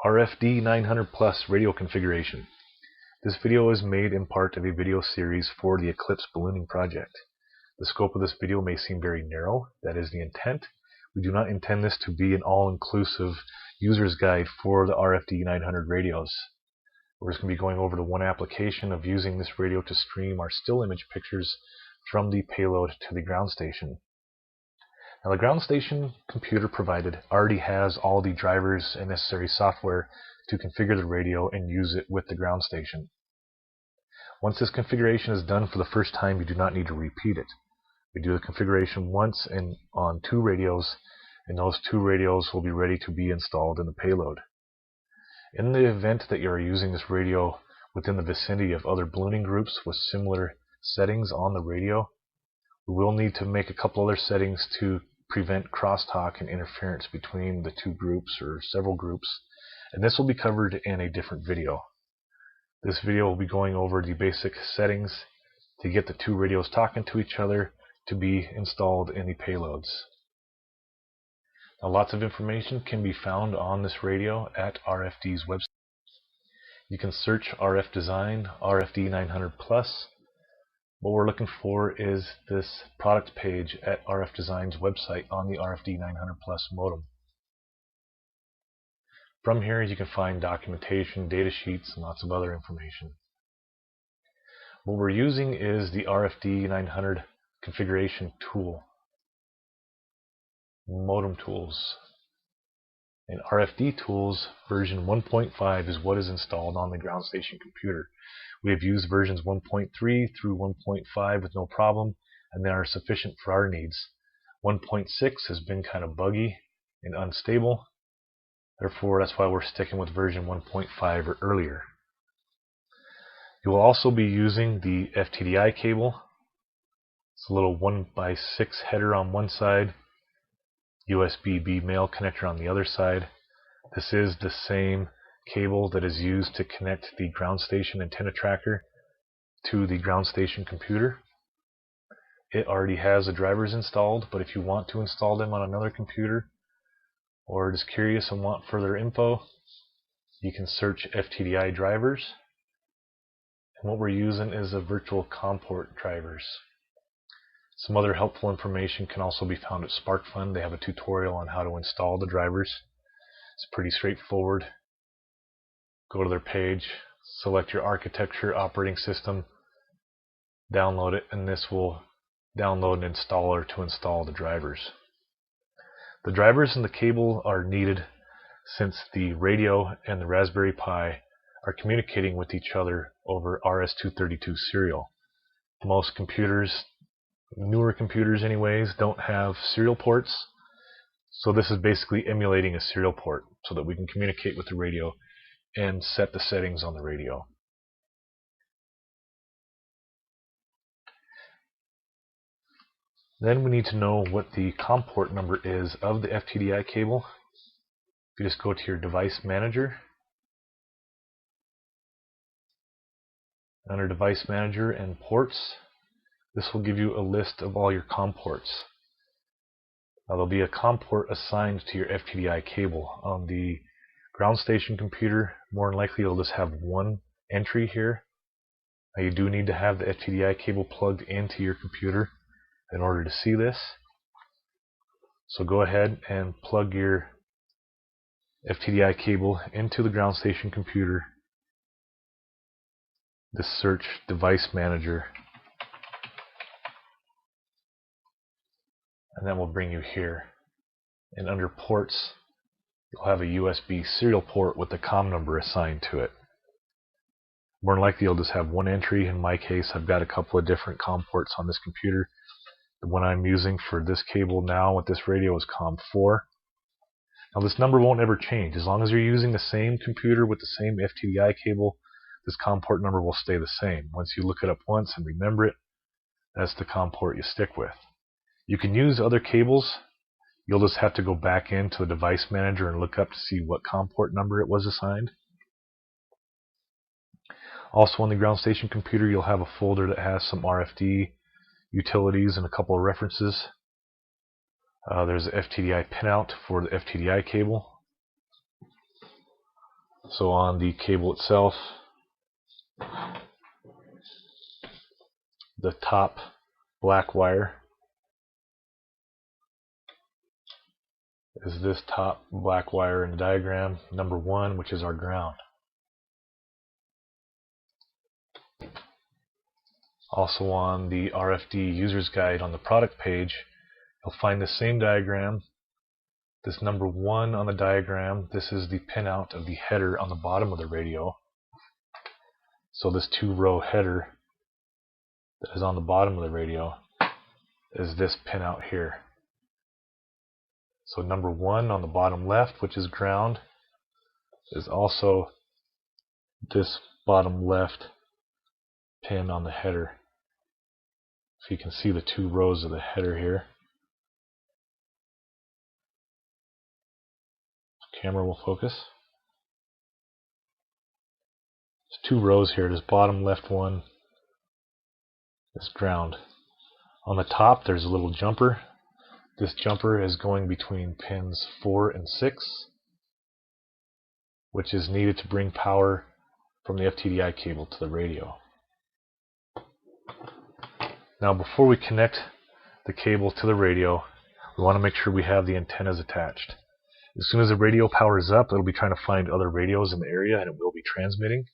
RFD 900 Plus radio configuration. This video is made in part of a video series for the Eclipse ballooning project. The scope of this video may seem very narrow. That is the intent. We do not intend this to be an all-inclusive user's guide for the RFD 900 radios. We're just going to be going over the one application of using this radio to stream our still image pictures from the payload to the ground station. Now, the ground station computer provided already has all the drivers and necessary software to configure the radio and use it with the ground station. Once this configuration is done for the first time, you do not need to repeat it. We do the configuration once and on 2 radios, and those 2 radios will be ready to be installed in the payload. In the event that you are using this radio within the vicinity of other ballooning groups with similar settings on the radio, we will need to make a couple other settings to prevent crosstalk and interference between the 2 groups or several groups, and this will be covered in a different video. This video will be going over the basic settings to get the 2 radios talking to each other to be installed in the payloads. Now, lots of information can be found on this radio at RFD's website. You can search RF Design, RFD 900 Plus. What we're looking for is this product page at RF Design's website on the RFD 900 Plus modem. From here you can find documentation, data sheets, and lots of other information. What we're using is the RFD 900 configuration tool, modem tools. In RFD tools, version 1.5 is what is installed on the ground station computer. We have used versions 1.3 through 1.5 with no problem, and they are sufficient for our needs. 1.6 has been kind of buggy and unstable. Therefore, that's why we're sticking with version 1.5 or earlier. You will also be using the ftdi cable. It's a little 1x6 header on one side, USB-B male connector on the other side. This is the same cable that is used to connect the ground station antenna tracker to the ground station computer. It already has the drivers installed, but if you want to install them on another computer or just curious and want further info, you can search ftdi drivers. And what we're using is a virtual COM port drivers. Some other helpful information can also be found at SparkFun. They have a tutorial on how to install the drivers. It's pretty straightforward. Go to their page, select your architecture, operating system, download it, and this will download an installer to install the drivers. The drivers and the cable are needed since the radio and the Raspberry Pi are communicating with each other over RS-232 serial. Most computers, newer computers anyways, don't have serial ports, so this is basically emulating a serial port so that we can communicate with the radio and set the settings on the radio. Then we need to know what the COM port number is of the ftdi cable. If you just go to your device manager, under device manager and ports, this will give you a list of all your COM ports. Now, there'll be a COM port assigned to your ftdi cable. On the ground station computer, more than likely you'll just have one entry here. Now, you do need to have the ftdi cable plugged into your computer in order to see this. So go ahead and plug your ftdi cable into the ground station computer. Just search device manager, and that will bring you here. And under ports, you'll have a USB serial port with the COM number assigned to it. More than likely you'll just have one entry. In my case, I've got a couple of different COM ports on this computer. The one I'm using for this cable now with this radio is COM4. Now, this number won't ever change. As long as you're using the same computer with the same ftdi cable, this COM port number will stay the same. Once you look it up once and remember it, that's the COM port you stick with. You can use other cables. You'll just have to go back into the device manager and look up to see what COM port number it was assigned. Also, on the ground station computer, you'll have a folder that has some RFD utilities and a couple of references. There's an ftdi pinout for the ftdi cable. So on the cable itself, the top black wire is this top black wire in the diagram, number 1, which is our ground. Also on the RFD user's guide on the product page, you'll find the same diagram. This number 1 on the diagram, this is the pinout of the header on the bottom of the radio. So this 2-row header that is on the bottom of the radio is this pinout here. So number 1 on the bottom left, which is ground, is also this bottom left pin on the header. So you can see the 2 rows of the header here. Camera will focus. There's 2 rows here. This bottom left one is ground. On the top there's a little jumper. This jumper is going between pins 4 and 6, which is needed to bring power from the FTDI cable to the radio. Now before we connect the cable to the radio, we want to make sure we have the antennas attached. As soon as the radio powers up, it'll be trying to find other radios in the area and it will be transmitting.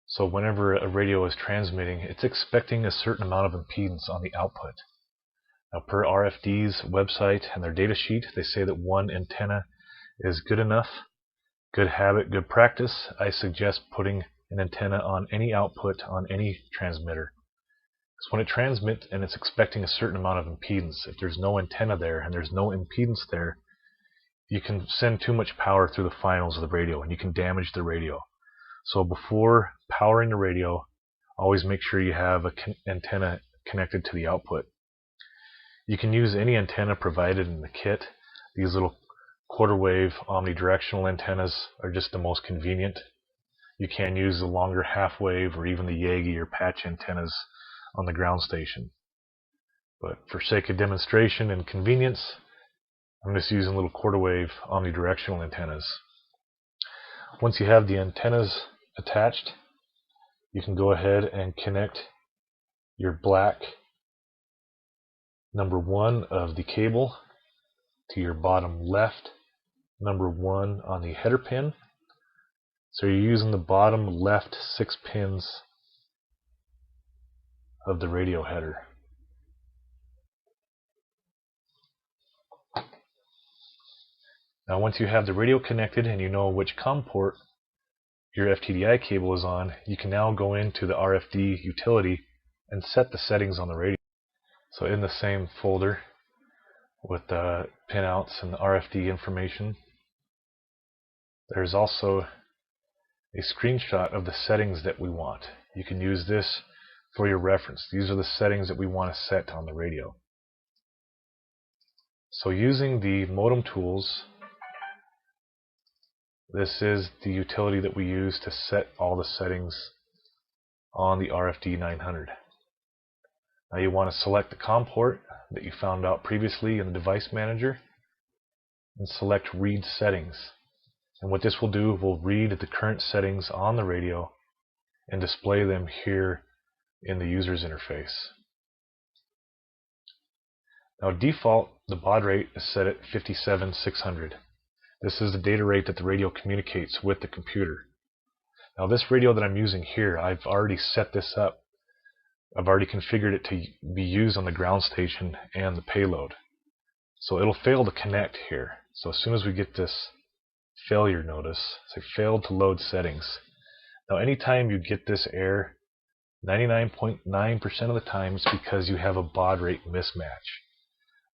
So whenever a radio is transmitting, it's expecting a certain amount of impedance on the output. Now per RFD's website and their data sheet, they say that 1 antenna is good enough. Good habit, good practice. I suggest putting an antenna on any output on any transmitter. Because when it transmits and it's expecting a certain amount of impedance, if there's no antenna there and there's no impedance there, you can send too much power through the finals of the radio and you can damage the radio. So before powering the radio, always make sure you have an antenna connected to the output. You can use any antenna provided in the kit. These little quarter wave omnidirectional antennas are just the most convenient. You can use the longer half wave or even the Yagi or patch antennas on the ground station. But for sake of demonstration and convenience, I'm just using little quarter wave omnidirectional antennas. Once you have the antennas attached, you can go ahead and connect your black number 1 of the cable to your bottom left number 1 on the header pin. So you're using the bottom left 6 pins of the radio header. Now once you have the radio connected and you know which COM port your FTDI cable is on, you can now go into the RFD utility and set the settings on the radio. So in the same folder with the pinouts and the RFD information, there's also a screenshot of the settings that we want. You can use this for your reference. These are the settings that we want to set on the radio. So using the modem tools, this is the utility that we use to set all the settings on the RFD 900. Now you want to select the COM port that you found out previously in the device manager and select read settings. And what this will do, will read the current settings on the radio and display them here in the user's interface. Now default, the baud rate is set at 57,600. This is the data rate that the radio communicates with the computer. Now this radio that I'm using here, I've already set this up. I've already configured it to be used on the ground station and the payload. So it'll fail to connect here. So as soon as we get this failure notice, say failed to load settings. Now anytime you get this error, 99.9% of the time it's because you have a baud rate mismatch.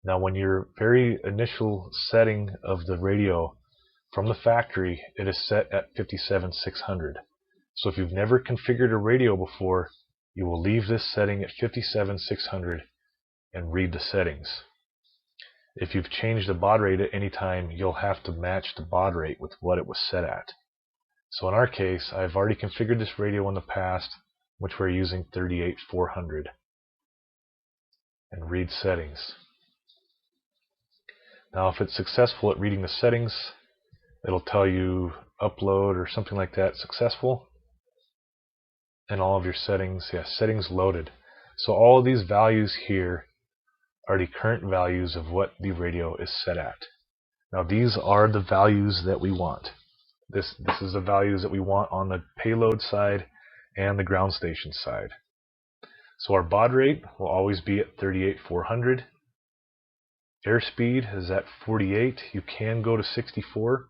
Now when your very initial setting of the radio from the factory, it is set at 57,600. So if you've never configured a radio before, you will leave this setting at 57,600 and read the settings. If you've changed the baud rate at any time, you'll have to match the baud rate with what it was set at. So in our case, I've already configured this radio in the past, which we're using 38,400, and read settings. Now if it's successful at reading the settings, It'll tell you upload or something like that successful, and all of your settings. Yeah, settings loaded. So all of these values here are the current values of what the radio is set at. Now these are the values that we want. This is the values that we want on the payload side and the ground station side. So our baud rate will always be at 38,400. Airspeed is at 48. You can go to 64.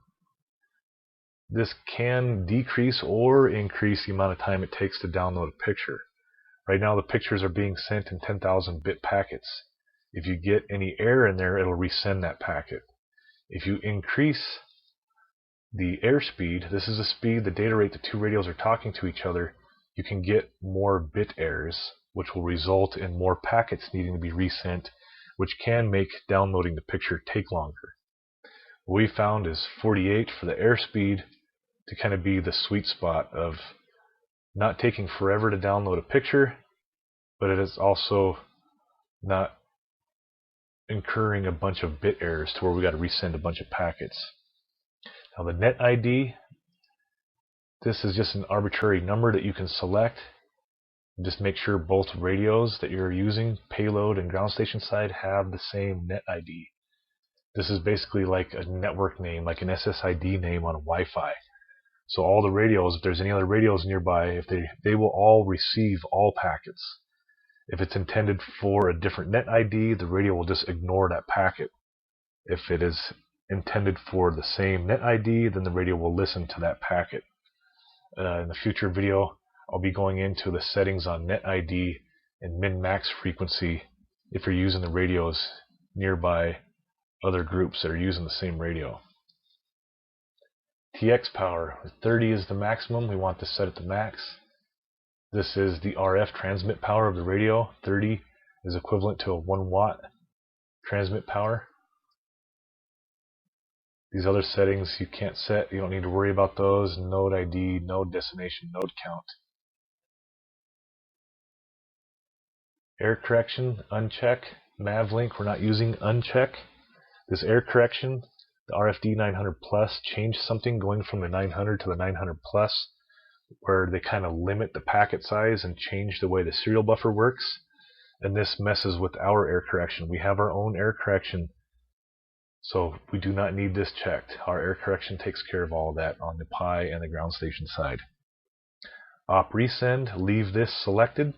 This can decrease or increase the amount of time it takes to download a picture. Right now the pictures are being sent in 10,000 bit packets. If you get any error in there, it'll resend that packet. If you increase the airspeed, this is the speed, the data rate the two radios are talking to each other, you can get more bit errors, which will result in more packets needing to be resent, which can make downloading the picture take longer. What we found is 48 for the airspeed to kind of be the sweet spot of not taking forever to download a picture, but it is also not incurring a bunch of bit errors to where we got to resend a bunch of packets. Now the net ID, this is just an arbitrary number that you can select. Just make sure both radios that you're using, payload and ground station side, have the same net ID. This is basically like a network name, like an SSID name on Wi-Fi. So all the radios, if there's any other radios nearby, if they will all receive all packets. If it's intended for a different net ID, the radio will just ignore that packet. If it is intended for the same net ID, then the radio will listen to that packet. In the future video, I'll be going into the settings on net ID and min-max frequency if you're using the radios nearby other groups that are using the same radio. TX power, 30 is the maximum. We want this set at the max. This is the RF transmit power of the radio. 30 is equivalent to a 1 watt transmit power. These other settings you can't set. You don't need to worry about those. Node ID, node destination, node count. Error correction, uncheck. Mavlink, we're not using uncheck. This error correction, the RFD 900 Plus changed something going from the 900 to the 900 Plus, where they kind of limit the packet size and change the way the serial buffer works. And this messes with our error correction. We have our own error correction, so we do not need this checked. Our error correction takes care of all of that on the Pi and the ground station side. Op resend, leave this selected.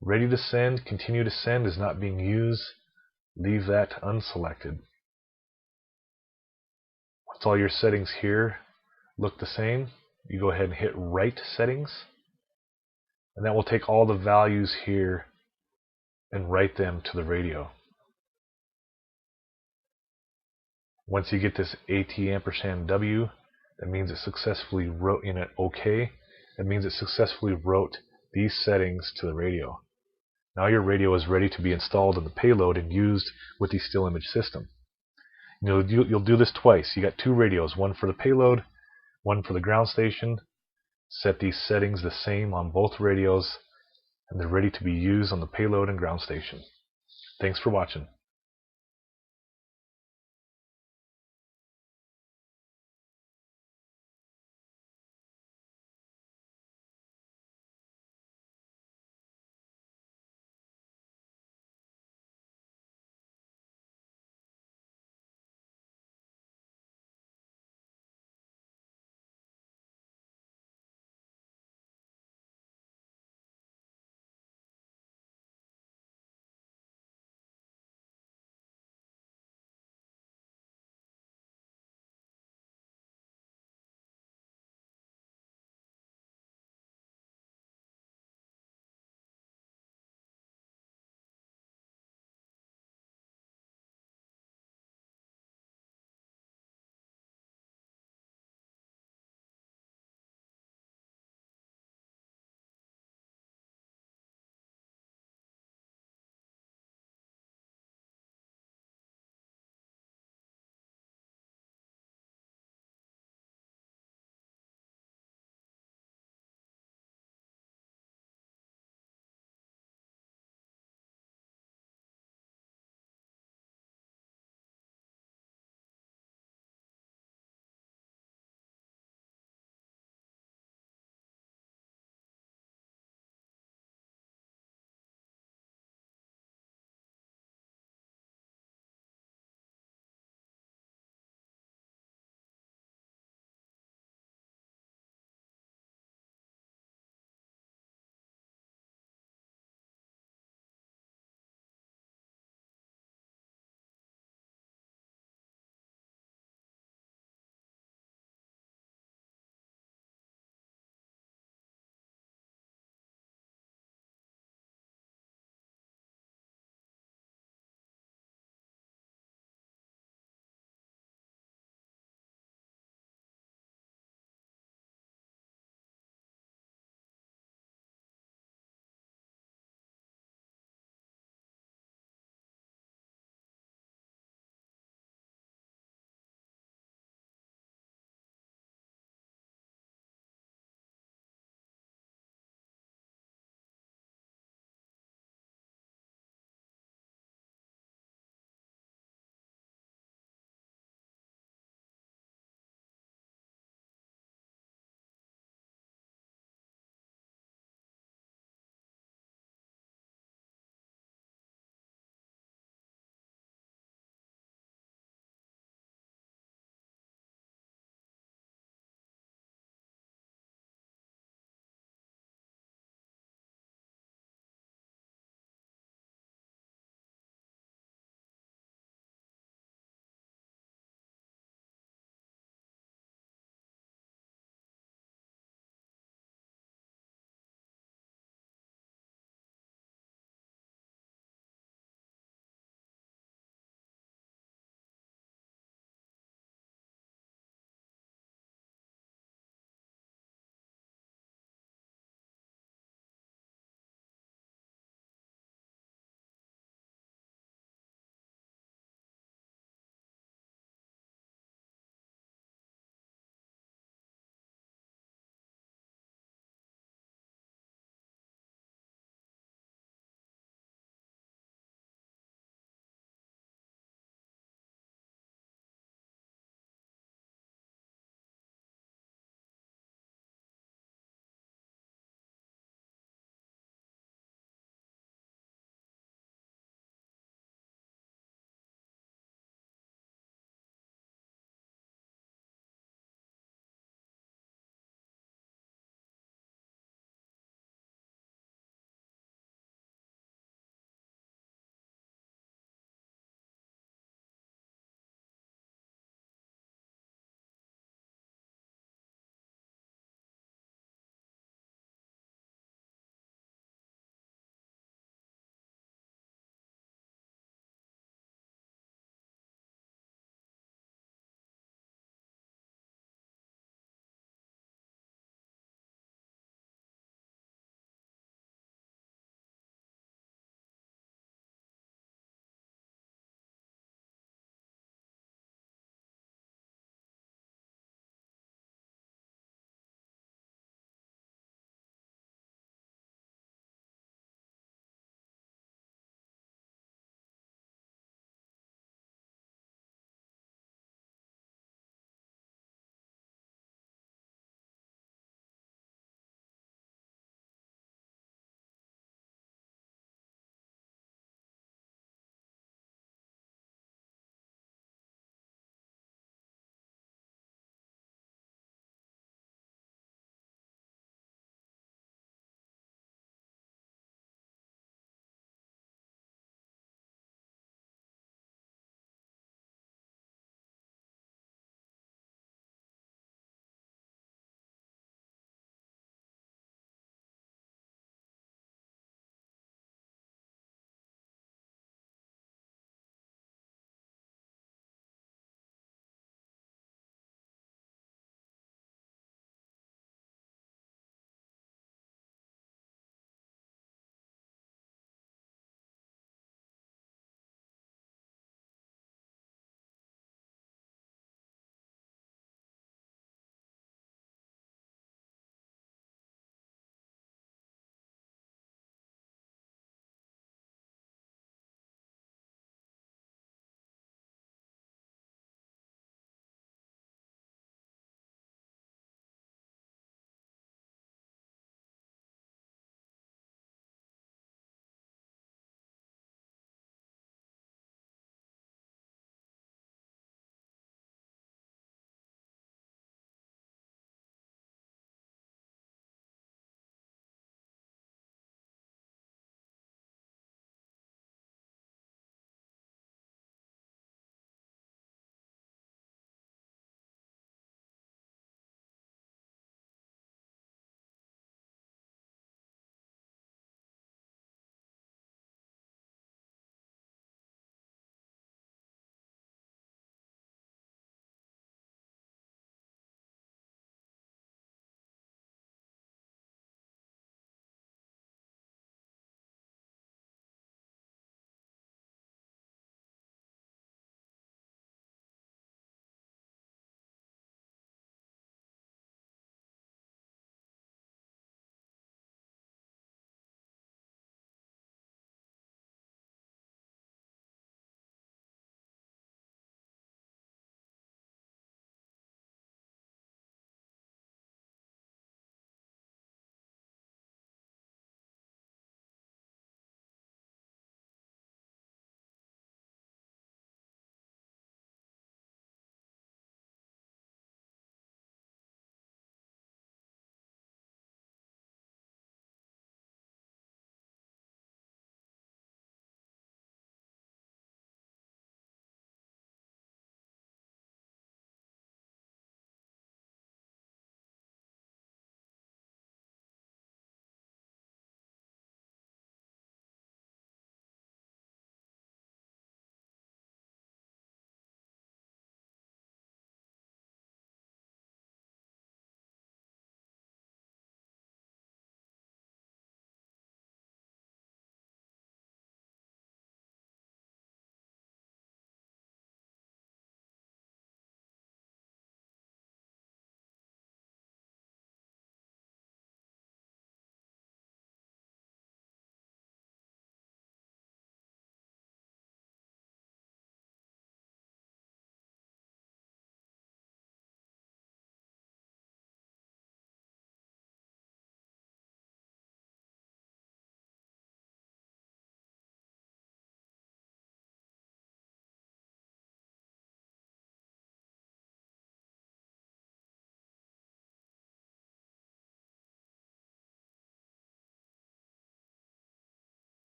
Ready to send, continue to send is not being used. Leave that unselected. Once all your settings here look the same, you go ahead and hit Write Settings, and that will take all the values here and write them to the radio. Once you get this AT&W, that means it successfully wrote in it OK. That means it successfully wrote these settings to the radio. Now your radio is ready to be installed in the payload and used with the still image system. You'll do this twice. You got two radios, one for the payload, one for the ground station. Set these settings the same on both radios, and they're ready to be used on the payload and ground station. Thanks for watching.